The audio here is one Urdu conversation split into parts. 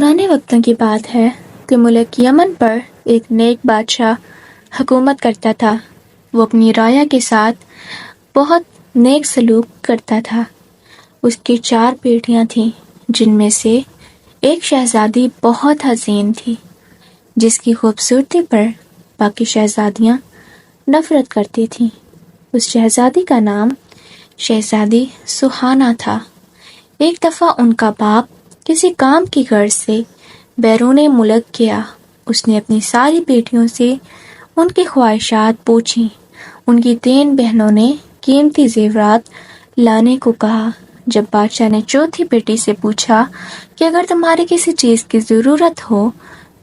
پرانے وقتوں کی بات ہے کہ ملک یمن پر ایک نیک بادشاہ حکومت کرتا تھا۔ وہ اپنی رعایا کے ساتھ بہت نیک سلوک کرتا تھا۔ اس کی 4 بیٹیاں تھیں، جن میں سے ایک شہزادی بہت حسین تھی، جس کی خوبصورتی پر باقی شہزادیاں نفرت کرتی تھیں۔ اس شہزادی کا نام شہزادی سہانا تھا۔ ایک دفعہ ان کا باپ کسی کام کی غرض سے بیرون ملک گیا۔ اس نے اپنی ساری بیٹیوں سے ان کی خواہشات پوچھیں۔ ان کی 3 بہنوں نے قیمتی زیورات لانے کو کہا۔ جب بادشاہ نے چوتھی بیٹی سے پوچھا کہ اگر تمہاری کسی چیز کی ضرورت ہو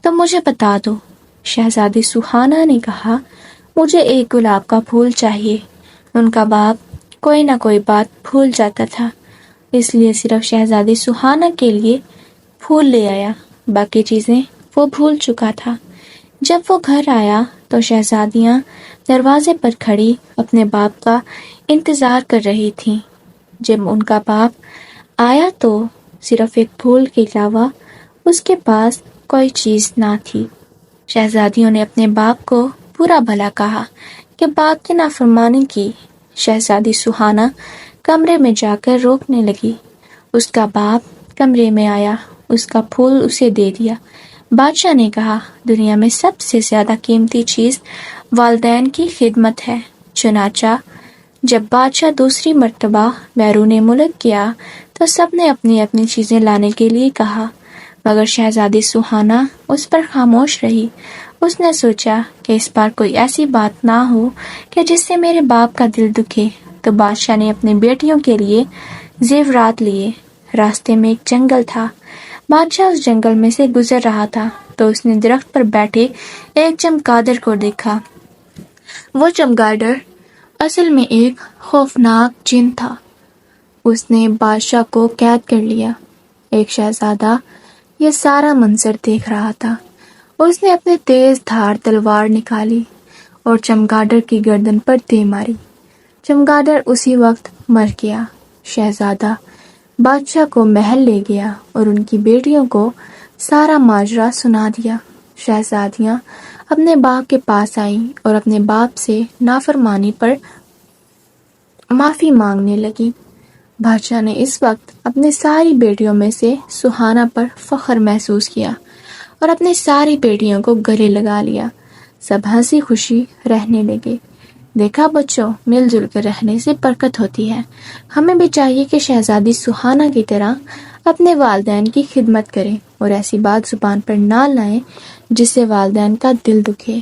تو مجھے بتا دو، شہزادی سہانا نے کہا مجھے ایک گلاب کا پھول چاہیے۔ ان کا باپ کوئی نہ کوئی بات بھول جاتا تھا، اس لیے صرف شہزادی سہانا کے لیے پھول لے آیا، باقی چیزیں وہ بھول چکا تھا۔ جب وہ گھر آیا تو شہزادیاں دروازے پر کھڑی اپنے باپ کا انتظار کر رہی تھیں۔ جب ان کا باپ آیا تو صرف ایک پھول کے علاوہ اس کے پاس کوئی چیز نہ تھی۔ شہزادیوں نے اپنے باپ کو برا بھلا کہا کہ باپ کی نافرمانی کی۔ شہزادی سہانا کمرے میں جا کر روکنے لگی۔ اس کا باپ کمرے میں آیا، اس کا پھول اسے دے دیا۔ بادشاہ نے کہا دنیا میں سب سے زیادہ قیمتی چیز والدین کی خدمت ہے۔ چنانچہ جب بادشاہ دوسری مرتبہ بیرون ملک گیا تو سب نے اپنی اپنی چیزیں لانے کے لیے کہا، مگر شہزادی سہانا اس پر خاموش رہی۔ اس نے سوچا کہ اس بار کوئی ایسی بات نہ ہو کہ جس سے میرے باپ کا دل دکھے، تو بادشاہ نے اپنی بیٹیوں کے لیے زیورات لیے۔ راستے میں ایک جنگل تھا۔ بادشاہ اس جنگل میں سے گزر رہا تھا تو اس نے درخت پر بیٹھے ایک چمگادڑ کو دیکھا۔ وہ چمگادڑ اصل میں ایک خوفناک جن تھا۔ اس نے بادشاہ کو قید کر لیا۔ ایک شہزادہ یہ سارا منظر دیکھ رہا تھا۔ اس نے اپنی تیز دھار تلوار نکالی اور چمگادڑ کی گردن پر دے ماری۔ چمگادڑ اسی وقت مر گیا۔ شہزادہ بادشاہ کو محل لے گیا اور ان کی بیٹیوں کو سارا ماجرا سنا دیا۔ شہزادیاں اپنے باپ کے پاس آئیں اور اپنے باپ سے نافرمانی پر معافی مانگنے لگیں۔ بادشاہ نے اس وقت اپنی ساری بیٹیوں میں سے سہانا پر فخر محسوس کیا اور اپنی ساری بیٹیوں کو گلے لگا لیا۔ سب ہنسی خوشی رہنے لگے۔ دیکھا بچوں، مل جل کر رہنے سے برکت ہوتی ہے۔ ہمیں بھی چاہیے کہ شہزادی سہانا کی طرح اپنے والدین کی خدمت کریں اور ایسی بات زبان پر نہ لائیں جس سے والدین کا دل دکھے۔